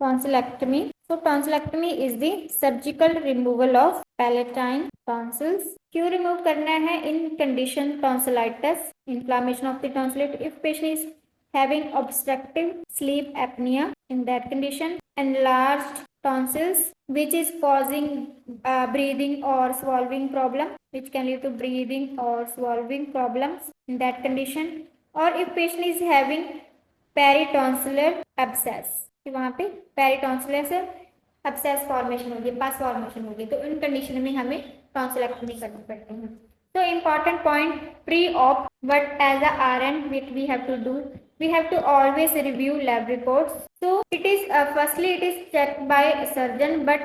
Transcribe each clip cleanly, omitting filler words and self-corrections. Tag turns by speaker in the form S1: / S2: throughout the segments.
S1: tonsillectomy. So tonsillectomy is the surgical removal of palatine tonsils. क्यों remove करना है? In condition tonsillitis, inflammation of the tonsillet. If patient is having obstructive sleep apnea, in that condition, enlarged tonsils which is causing breathing or swallowing problem, which can lead to breathing or swallowing problems in that condition, or if patient is having peritonsillar abscess, कि वहां पे पेरिटॉन्सिलर से abscess formation होगी, pus formation होगी, तो इन condition में हमें tonsillectomy करनी पड़ती है। तो important point pre op what as a RN which we have to do, we have to always review lab reports. So it is firstly it is checked by surgeon, but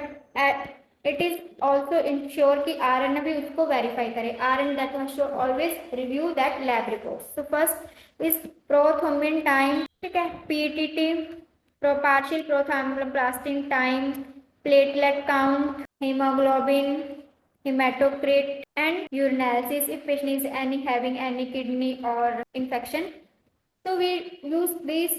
S1: it is also ensure कि RN भी उसको verify करे, RN that must always review that lab reports. So first is prothrombin time, ठीक है, PTT, partial prothromboplastin time, platelet count, hemoglobin, hematocrit and urinalysis if patient is having any kidney or infection. तो we use this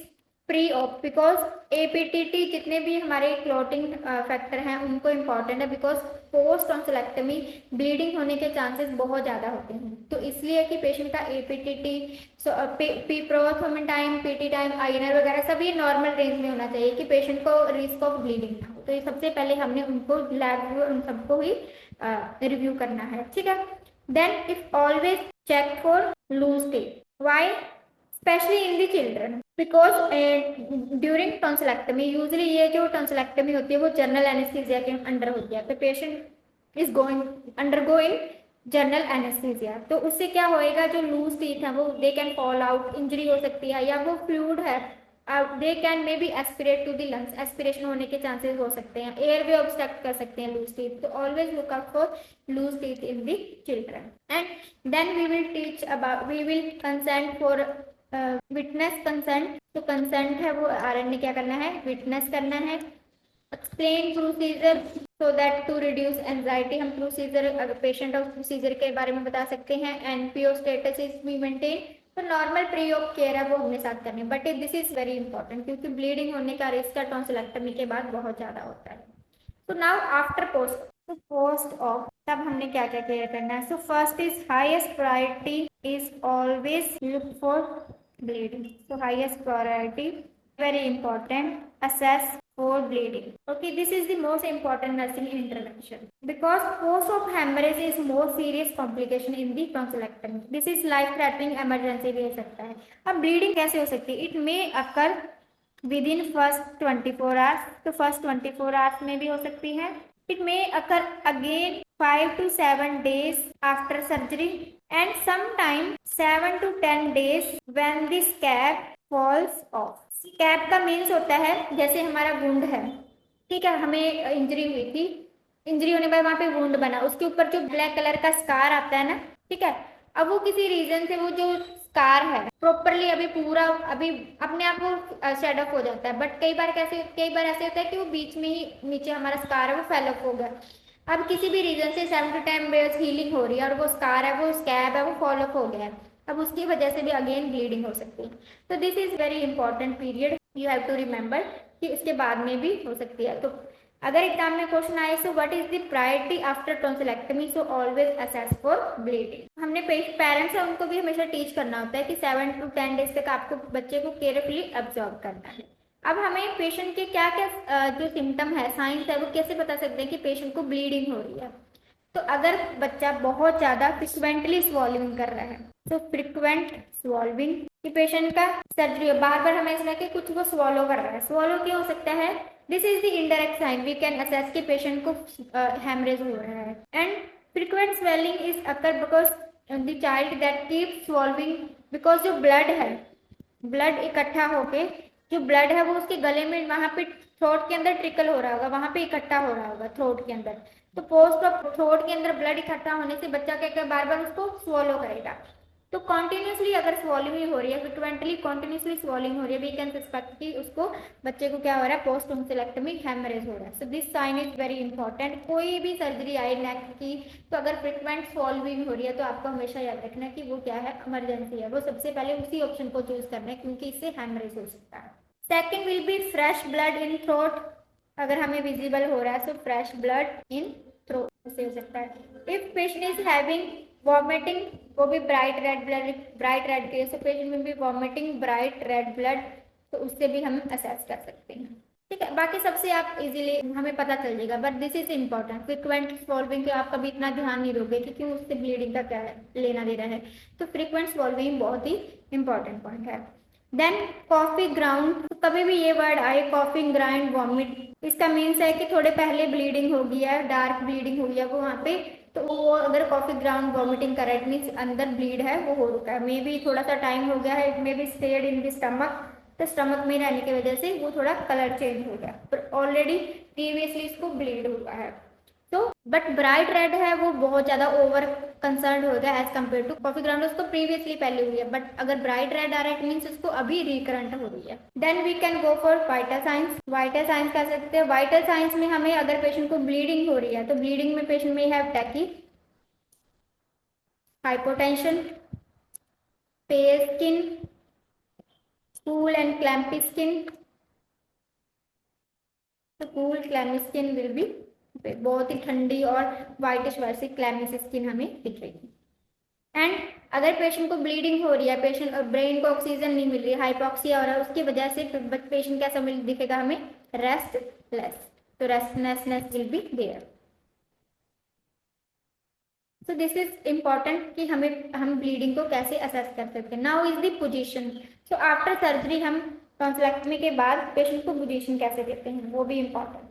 S1: pre op because APTT जितने भी हमारे clotting factor हैं उनको important है, because post tonsillectomy bleeding होने के chances बहुत ज़्यादा होते हैं। तो इसलिए कि पेशेंट का APTT prothrombin time, PT time, INR वगैरह सभी नॉर्मल रेंज में होना चाहिए कि पेशेंट को रिस्क ऑफ ब्लीडिंग ना हो। तो ये सबसे पहले हमने उनको लैब उन सबको ही रिव्यू करना है, ठीक है। Then if always check for loose tape, why especially in the children, because during tonsillectomy usually ये जो टॉन्सिलेक्टमी होती है वो जनरल एनेस्थीसिया के अंडर होती है, तो patient is going undergoing general anaesthesia. तो उससे क्या होएगा, जो लूज टीथ है वो they can fall out, injury हो सकती है, या वो फ्लूइड है they can may be aspirate to the lungs, aspiration होने के चांसेस हो सकते हैं, एयर वे ऑब्स्ट्रक्ट कर सकते हैं लूज टीथ। तो always look out for loose teeth in the children. And then we will teach about, we will consent for witness consent. तो कंसेंट है वो आरएन ने क्या करना है, विटनेस करना है। Explain procedure so that to reduce anxiety, हम प्रोसीजर अगर पेशेंट ऑफ प्रोसीजर के बारे में बता सकते हैं। NPO status is we maintain, तो नॉर्मल प्री ऑप केयर है वो हमने साथ करनी है, but this is very important क्योंकि ब्लीडिंग होने का रिस्क टॉन्सिलेक्टमी के बाद बहुत ज्यादा होता है। तो नाउ आफ्टर पोस्ट, तो पोस्ट ऑफ तब हमने क्या क्या केयर करना है। So first is highest priority is always look for bleeding. So highest priority, very important, assess for bleeding. Okay, this is the most important nursing intervention because post op hemorrhage is more serious complication in the tonsillectomy. This is life threatening emergency भी हो सकता है। अब bleeding कैसे हो सकती है? It may occur within first 24 hours, तो first 24 hours में भी हो सकती है। It may occur again 5 to 7 days after surgery and sometime 7 to 10 days when the scab falls off. Scab का मीन्स होता है जैसे हमारा वुंड है, ठीक है, हमें इंजरी हुई थी, इंजरी होने के बाद वहां पे वुंड बना, उसके ऊपर जो ब्लैक कलर का स्कार आता है ना, ठीक है, अब वो किसी रीजन से वो जो स्कार है प्रॉपरली अभी पूरा अभी अपने आप वो शेड ऑफ हो जाता है, बट कई बार ऐसे होता है कि वो बीच में ही नीचे हमारा स्कार है वो फेल ऑफ हो गया। अब किसी भी रीजन से 7 to 10 डेज हीलिंग हो रही है और वो स्कार है, वो स्कैब है, वो फॉल ऑफ हो गया है, अब उसकी वजह से भी अगेन ब्लीडिंग हो सकती है। तो this is very important period, you have to remember कि इसके बाद में भी हो सकती है। तो अगर एग्जाम में क्वेश्चन आए, so what is the priority after tonsillectomy, so always assess for bleeding. हमने पेरेंट्स है उनको भी हमेशा टीच करना होता है कि 7 to 10 डेज तक आपको बच्चे को केयरफुली ऑब्जर्व करना है। अब हमें पेशेंट के क्या क्या जो सिम्टम है, साइंस है, वो कैसे बता सकते हैं कि पेशेंट को ब्लीडिंग हो रही है। तो अगर बच्चा बहुत ज्यादा फ्रिक्वेंटली स्वॉल्विंग कर रहा है, तो फ्रिक्वेंट स्वॉल्विंग कि पेशेंट का सर्जरी बार बार हमें इसलिए कि कुछ वो स्वॉलो कर रहा है, स्वॉलो क्यों हो सकता है, this is the indirect sign we can assess कि पेशेंट को हेमरेज हो रहा है। And frequent swelling is occur because the child that keep swallowing, because जो ब्लड है, ब्लड इकट्ठा होके जो ब्लड है वो उसके गले में वहां पे थ्रोट के अंदर ट्रिकल हो रहा होगा, वहां पे इकट्ठा हो रहा होगा थ्रोट के अंदर। तो पोस्ट ऑफ थ्रोट के अंदर ब्लड इकट्ठा होने से बच्चा क्या क्या बार बार उसको स्वॉलो करेगा। तो कॉन्टिन्यूसली अगर स्वॉलिंग हो रही है, फ्रिक्वेंटली कॉन्टिन्यूसली स्वॉलिंग हो रही है, वी कैन सस्पेक्ट कि उसको बच्चे को क्या हो रहा है, पोस्ट टॉन्सिलेक्टमी हेमरेज हो रहा है। So this sign is very important. कोई भी सर्जरी आई नेक की, तो अगर फ्रिक्वेंट स्वॉलिंग हो रही है तो आपको हमेशा याद रखना है कि वो क्या है, इमरजेंसी है, वो सबसे पहले उसी ऑप्शन को चूज करना है क्योंकि इससे हेमरेज हो सकता है। Second will be fresh blood in throat, अगर हमें विजिबल हो रहा है तो फ्रेश ब्लड इन थ्रोट से हो सकता है। If patient is having vomiting, वो भी bright red blood, bright red case, patient में भी वॉमिटिंग ब्राइट रेड ब्लड, तो उससे भी हम असेस कर सकते हैं। ठीक है, बाकी सबसे आप इजीली हमें पता चल जाएगा, but this is important. Frequent solving के आप कभी इतना ध्यान नहीं दोगे कि क्यों उससे ब्लीडिंग का क्या है लेना देना है, तो फ्रिक्वेंट सॉल्विंग बहुत ही इंपॉर्टेंट पॉइंट है। देन कॉफी ग्राउंड, कभी भी ये वर्ड आए कॉफी ग्राउंड वॉमिट, इसका मीन्स है कि थोड़े पहले ब्लीडिंग हो गया है, डार्क ब्लीडिंग हो गया वो वहाँ पे, तो वो अगर कॉफी ग्राउंड वॉमिटिंग कर रहा है मीन्स अंदर ब्लीड है वो हो रुका है, मे बी थोड़ा सा टाइम हो गया है, it may be stayed in the stomach, तो स्टमक में रहने की वजह से वो थोड़ा कलर चेंज हो गया, पर ऑलरेडी प्रीवियसली इसको ब्लीड हुआ है। तो बट ब्राइट रेड है वो बहुत ज्यादा ओवर कंसर्न हो गया as compare to coffee ground, उसको प्रीवियसली पहले हुई है, बट अगर ब्राइट रेड आ रहा है मीन्स उसको अभी रिकरेंट हो रही है। Then we can go for vital signs. Vital signs कह सकते हैं, वाइटल साइंस में हमें अगर पेशेंट को ब्लीडिंग हो रही है तो ब्लीडिंग में पेशेंट में have tachy, hypotension, pale skin, cool and clammy skin, तो cool clammy skin will be, बहुत ही ठंडी और व्हाइटिश वैसी क्लैमी स्किन हमें दिखेगी। एंड अगर पेशेंट को ब्लीडिंग हो रही है, पेशेंट ब्रेन को ऑक्सीजन नहीं मिल रही, हाइपोक्सिया हो रहा है, उसकी वजह से पेशेंट कैसा दिखेगा हमें, रेस्टलेस, तो restlessness will be there. So this is important कि हम ब्लीडिंग को कैसे असेस कर सकते हैं। Now is the position, so after surgery हम टॉन्सिलेक्टमी के बाद पेशेंट को पोजीशन कैसे देते हैं वो भी इम्पॉर्टेंट।